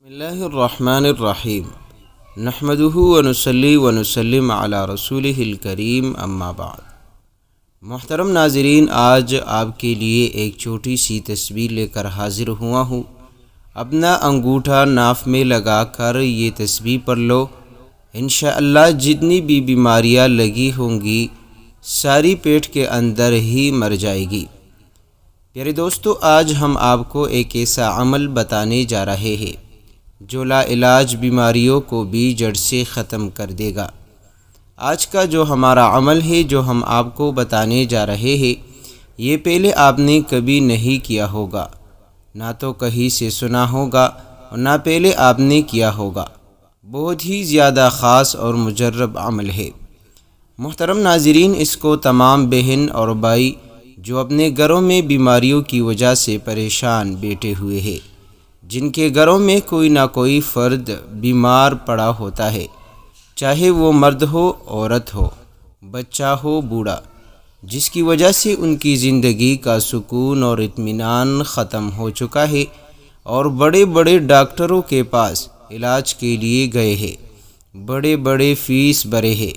بسم اللہ الرحمن الرحیم نحمدہ ونصلی ونسلم علی رسولہ الکریم اما بعد۔ محترم ناظرین، آج آپ کے لیے ایک چھوٹی سی تصویر لے کر حاضر ہوا ہوں۔ اپنا انگوٹھا ناف میں لگا کر یہ تصویر پڑھ لو، انشاءاللہ جتنی بھی بیماریاں لگی ہوں گی ساری پیٹ کے اندر ہی مر جائے گی۔ پیارے دوستو، آج ہم آپ کو ایک ایسا عمل بتانے جا رہے ہیں جو لا علاج بیماریوں کو بھی جڑ سے ختم کر دے گا۔ آج کا جو ہمارا عمل ہے، جو ہم آپ کو بتانے جا رہے ہیں، یہ پہلے آپ نے کبھی نہیں کیا ہوگا، نہ تو کہیں سے سنا ہوگا اور نہ پہلے آپ نے کیا ہوگا۔ بہت ہی زیادہ خاص اور مجرب عمل ہے۔ محترم ناظرین، اس کو تمام بہن اور بھائی جو اپنے گھروں میں بیماریوں کی وجہ سے پریشان بیٹھے ہوئے ہیں، جن کے گھروں میں کوئی نہ کوئی فرد بیمار پڑا ہوتا ہے، چاہے وہ مرد ہو، عورت ہو، بچہ ہو، بوڑھا، جس کی وجہ سے ان کی زندگی کا سکون اور اطمینان ختم ہو چکا ہے اور بڑے بڑے ڈاکٹروں کے پاس علاج کے لیے گئے ہیں، بڑے بڑے فیس بھرے ہیں،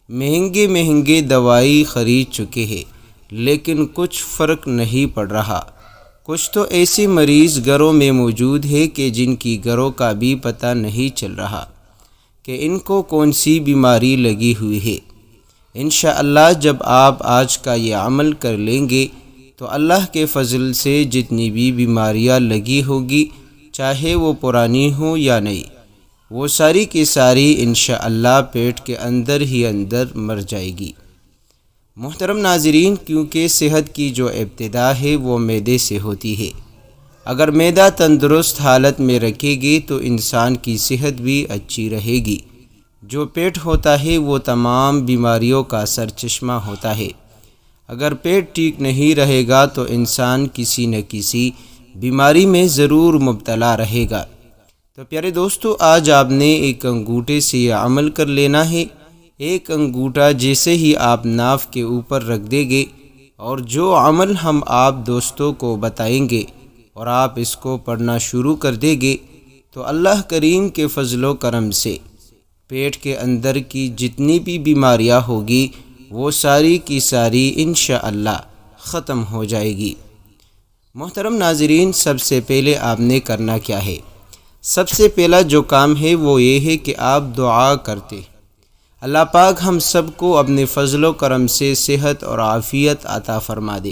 مہنگے مہنگے دوائی خرید چکے ہیں، لیکن کچھ فرق نہیں پڑ رہا۔ کچھ تو ایسے مریض گھروں میں موجود ہے کہ جن کی گھروں کا بھی پتہ نہیں چل رہا کہ ان کو کون سی بیماری لگی ہوئی ہے۔ انشاءاللہ جب آپ آج کا یہ عمل کر لیں گے تو اللہ کے فضل سے جتنی بھی بیماریاں لگی ہوگی، چاہے وہ پرانی ہوں یا نئی، وہ ساری کی ساری انشاءاللہ پیٹ کے اندر ہی اندر مر جائے گی۔ محترم ناظرین، کیونکہ صحت کی جو ابتدا ہے وہ معدے سے ہوتی ہے۔ اگر معدہ تندرست حالت میں رکھے گی تو انسان کی صحت بھی اچھی رہے گی۔ جو پیٹ ہوتا ہے وہ تمام بیماریوں کا سرچشمہ ہوتا ہے۔ اگر پیٹ ٹھیک نہیں رہے گا تو انسان کسی نہ کسی بیماری میں ضرور مبتلا رہے گا۔ تو پیارے دوستو، آج آپ نے ایک انگوٹھے سے یہ عمل کر لینا ہے۔ ایک انگوٹھا جیسے ہی آپ ناف کے اوپر رکھ دیں گے اور جو عمل ہم آپ دوستوں کو بتائیں گے اور آپ اس کو پڑھنا شروع کر دیں گے تو اللہ کریم کے فضل و کرم سے پیٹ کے اندر کی جتنی بھی بیماریاں ہوگی وہ ساری کی ساری انشاءاللہ ختم ہو جائے گی۔ محترم ناظرین، سب سے پہلے آپ نے کرنا کیا ہے؟ سب سے پہلا جو کام ہے وہ یہ ہے کہ آپ دعا کرتے اللہ پاک ہم سب کو اپنے فضل و کرم سے صحت اور عافیت عطا فرما دے،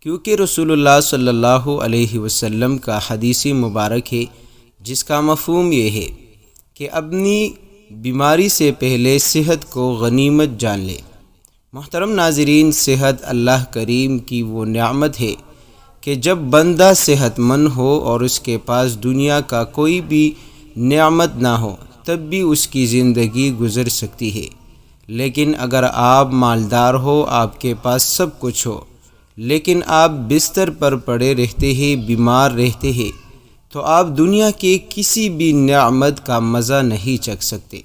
کیونکہ رسول اللہ صلی اللہ علیہ وسلم کا حدیث مبارک ہے جس کا مفہوم یہ ہے کہ اپنی بیماری سے پہلے صحت کو غنیمت جان لے۔ محترم ناظرین، صحت اللہ کریم کی وہ نعمت ہے کہ جب بندہ صحت مند ہو اور اس کے پاس دنیا کا کوئی بھی نعمت نہ ہو تب بھی اس کی زندگی گزر سکتی ہے، لیکن اگر آپ مالدار ہو، آپ کے پاس سب کچھ ہو، لیکن آپ بستر پر پڑے رہتے ہیں، بیمار رہتے ہیں، تو آپ دنیا کے کسی بھی نعمت کا مزہ نہیں چکھ سکتے،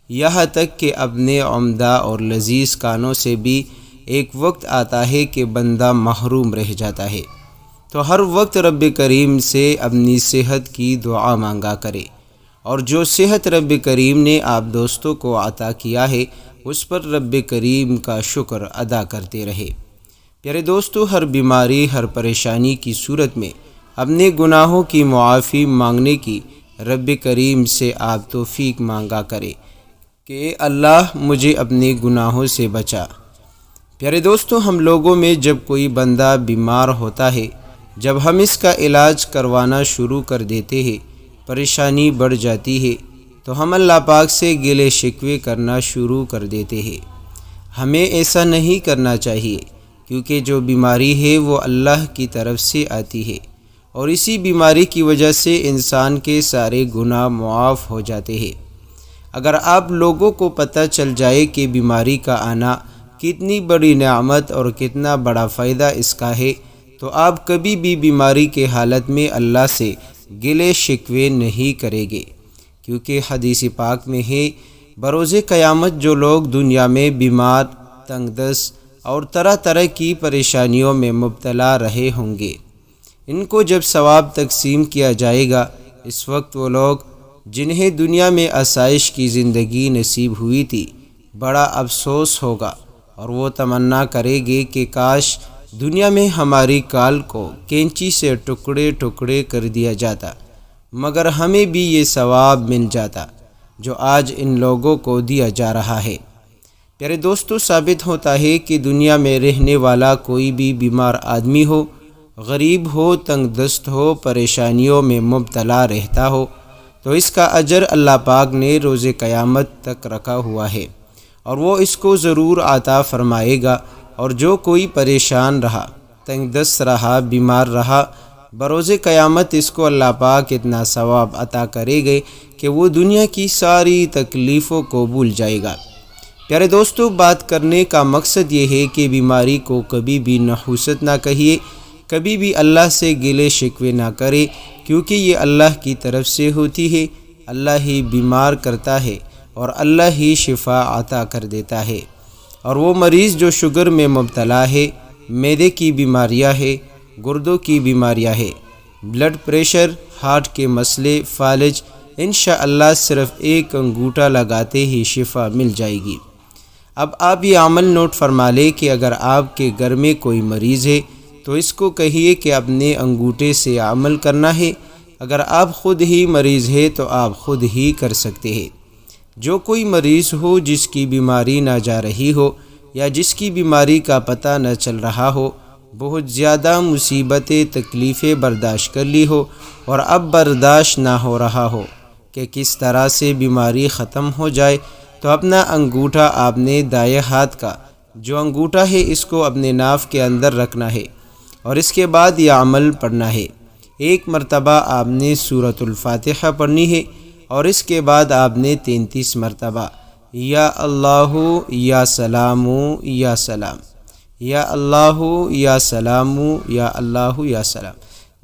یہاں تک کہ اپنے عمدہ اور لذیذ کانوں سے بھی ایک وقت آتا ہے کہ بندہ محروم رہ جاتا ہے۔ تو ہر وقت رب کریم سے اپنی صحت کی دعا مانگا کرے، اور جو صحت رب کریم نے آپ دوستوں کو عطا کیا ہے اس پر رب کریم کا شکر ادا کرتے رہے۔ پیارے دوستو، ہر بیماری، ہر پریشانی کی صورت میں اپنے گناہوں کی معافی مانگنے کی رب کریم سے آپ توفیق مانگا کرے کہ اللہ مجھے اپنے گناہوں سے بچا۔ پیارے دوستو، ہم لوگوں میں جب کوئی بندہ بیمار ہوتا ہے، جب ہم اس کا علاج کروانا شروع کر دیتے ہیں، پریشانی بڑھ جاتی ہے تو ہم اللہ پاک سے گلے شکوے کرنا شروع کر دیتے ہیں۔ ہمیں ایسا نہیں کرنا چاہیے، کیونکہ جو بیماری ہے وہ اللہ کی طرف سے آتی ہے اور اسی بیماری کی وجہ سے انسان کے سارے گناہ معاف ہو جاتے ہیں۔ اگر آپ لوگوں کو پتہ چل جائے کہ بیماری کا آنا کتنی بڑی نعمت اور کتنا بڑا فائدہ اس کا ہے تو آپ کبھی بھی بیماری کے حالت میں اللہ سے گلے شکوے نہیں کریں گے، کیونکہ حدیث پاک میں ہے بروز قیامت جو لوگ دنیا میں بیمار، تنگ دست اور طرح طرح کی پریشانیوں میں مبتلا رہے ہوں گے، ان کو جب ثواب تقسیم کیا جائے گا اس وقت وہ لوگ جنہیں دنیا میں آسائش کی زندگی نصیب ہوئی تھی بڑا افسوس ہوگا، اور وہ تمنا کرے گے کہ کاش دنیا میں ہماری کال کو کینچی سے ٹکڑے ٹکڑے کر دیا جاتا، مگر ہمیں بھی یہ ثواب مل جاتا جو آج ان لوگوں کو دیا جا رہا ہے۔ پیارے دوستو، ثابت ہوتا ہے کہ دنیا میں رہنے والا کوئی بھی بیمار آدمی ہو، غریب ہو، تنگ دست ہو، پریشانیوں میں مبتلا رہتا ہو، تو اس کا اجر اللہ پاک نے روز قیامت تک رکھا ہوا ہے، اور وہ اس کو ضرور عطا فرمائے گا۔ اور جو کوئی پریشان رہا، تنگ دست رہا، بیمار رہا، بروز قیامت اس کو اللہ پاک اتنا ثواب عطا کرے گے کہ وہ دنیا کی ساری تکلیفوں کو بھول جائے گا۔ پیارے دوستو، بات کرنے کا مقصد یہ ہے کہ بیماری کو کبھی بھی نحوست نہ کہیے، کبھی بھی اللہ سے گلے شکوے نہ کرے، کیونکہ یہ اللہ کی طرف سے ہوتی ہے۔ اللہ ہی بیمار کرتا ہے اور اللہ ہی شفا عطا کر دیتا ہے۔ اور وہ مریض جو شوگر میں مبتلا ہے، معدے کی بیماریاں ہے، گردوں کی بیماریاں ہے، بلڈ پریشر، ہارٹ کے مسئلے، فالج، انشاءاللہ صرف ایک انگوٹھا لگاتے ہی شفا مل جائے گی۔ اب آپ یہ عمل نوٹ فرما لیں کہ اگر آپ کے گھر میں کوئی مریض ہے تو اس کو کہیے کہ اپنے انگوٹھے سے عمل کرنا ہے۔ اگر آپ خود ہی مریض ہے تو آپ خود ہی کر سکتے ہیں۔ جو کوئی مریض ہو جس کی بیماری نہ جا رہی ہو یا جس کی بیماری کا پتہ نہ چل رہا ہو، بہت زیادہ مصیبتیں تکلیفیں برداشت کر لی ہو اور اب برداشت نہ ہو رہا ہو کہ کس طرح سے بیماری ختم ہو جائے، تو اپنا انگوٹھا آپ نے دائیں ہاتھ کا جو انگوٹھا ہے اس کو اپنے ناف کے اندر رکھنا ہے، اور اس کے بعد یہ عمل پڑھنا ہے۔ ایک مرتبہ آپ نے سورۃ الفاتحہ پڑھنی ہے، اور اس کے بعد آپ نے 33 مرتبہ یا اللہ یا سلام یا سلام، یا اللہ یا سلام، یا اللہ یا سلام،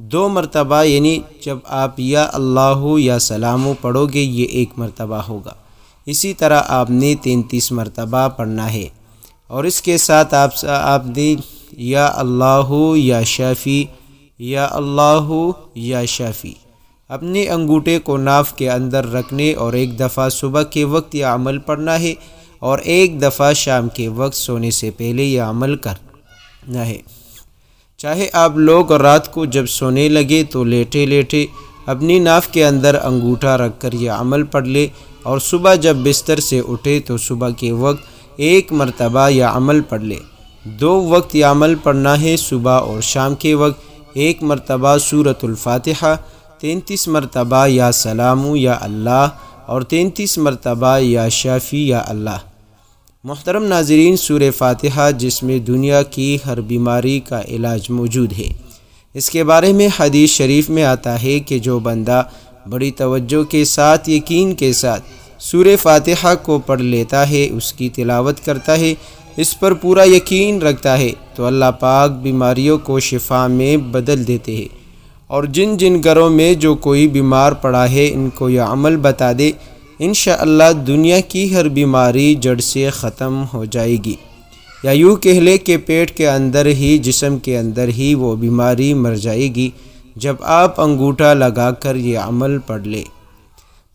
2 مرتبہ، یعنی جب آپ یا اللہ یا سلام پڑھو گے یہ 1 مرتبہ ہوگا۔ اسی طرح آپ نے 33 مرتبہ پڑھنا ہے، اور اس کے ساتھ آپ نے یا اللہ یا شافی، یا اللہ یا شافی اپنے انگوٹھے کو ناف کے اندر رکھنے اور 1 دفعہ صبح کے وقت یہ عمل پڑھنا ہے، اور 1 دفعہ شام کے وقت سونے سے پہلے یہ عمل کرنا ہے۔ چاہے آپ لوگ رات کو جب سونے لگے تو لیٹے لیٹے اپنی ناف کے اندر انگوٹھا رکھ کر یہ عمل پڑھ لے، اور صبح جب بستر سے اٹھے تو صبح کے وقت 1 مرتبہ یہ عمل پڑھ لے۔ 2 وقت یہ عمل پڑھنا ہے، صبح اور شام کے وقت 1 مرتبہ سورۃ الفاتحہ، 33 مرتبہ یا سلام یا اللہ، اور 33 مرتبہ یا شافی یا اللہ۔ محترم ناظرین، سورہ فاتحہ جس میں دنیا کی ہر بیماری کا علاج موجود ہے، اس کے بارے میں حدیث شریف میں آتا ہے کہ جو بندہ بڑی توجہ کے ساتھ، یقین کے ساتھ سورہ فاتحہ کو پڑھ لیتا ہے، اس کی تلاوت کرتا ہے، اس پر پورا یقین رکھتا ہے، تو اللہ پاک بیماریوں کو شفا میں بدل دیتے ہیں۔ اور جن جن گھروں میں جو کوئی بیمار پڑا ہے ان کو یہ عمل بتا دے، انشاءاللہ دنیا کی ہر بیماری جڑ سے ختم ہو جائے گی، یا یوں کہہ لے کہ پیٹ کے اندر ہی، جسم کے اندر ہی وہ بیماری مر جائے گی جب آپ انگوٹھا لگا کر یہ عمل پڑھ لے۔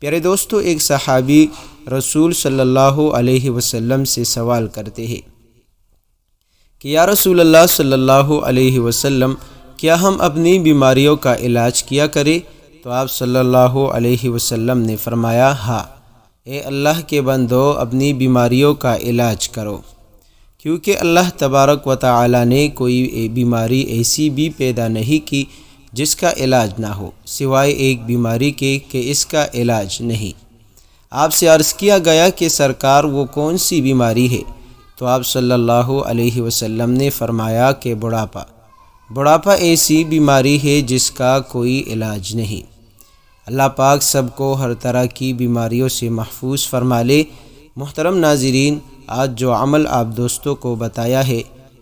پیارے دوستو، ایک صحابی رسول صلی اللہ علیہ وسلم سے سوال کرتے ہیں کہ یا رسول اللہ صلی اللہ علیہ وسلم، کیا ہم اپنی بیماریوں کا علاج کیا کریں؟ تو آپ صلی اللہ علیہ وسلم نے فرمایا، ہاں، اے اللہ کے بندو، اپنی بیماریوں کا علاج کرو، کیونکہ اللہ تبارک و تعالی نے کوئی بیماری ایسی بھی پیدا نہیں کی جس کا علاج نہ ہو، سوائے ایک بیماری کے کہ اس کا علاج نہیں۔ آپ سے عرض کیا گیا کہ سرکار وہ کون سی بیماری ہے؟ تو آپ صلی اللہ علیہ وسلم نے فرمایا کہ بڑھاپا ایسی بیماری ہے جس کا کوئی علاج نہیں۔ اللہ پاک سب کو ہر طرح کی بیماریوں سے محفوظ فرما لے۔ محترم ناظرین، آج جو عمل آپ دوستوں کو بتایا ہے،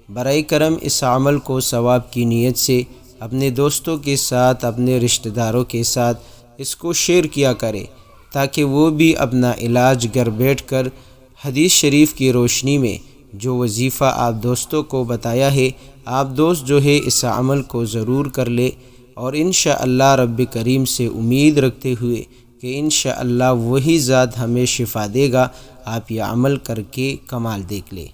برائے کرم اس عمل کو ثواب کی نیت سے اپنے دوستوں کے ساتھ، اپنے رشتہ داروں کے ساتھ اس کو شیئر کیا کرے، تاکہ وہ بھی اپنا علاج گھر بیٹھ کر حدیث شریف کی روشنی میں جو وظیفہ آپ دوستوں کو بتایا ہے، آپ دوست جو ہے اس عمل کو ضرور کر لے، اور انشاءاللہ رب کریم سے امید رکھتے ہوئے کہ انشاءاللہ وہی ذات ہمیں شفا دے گا، آپ یہ عمل کر کے کمال دیکھ لیں۔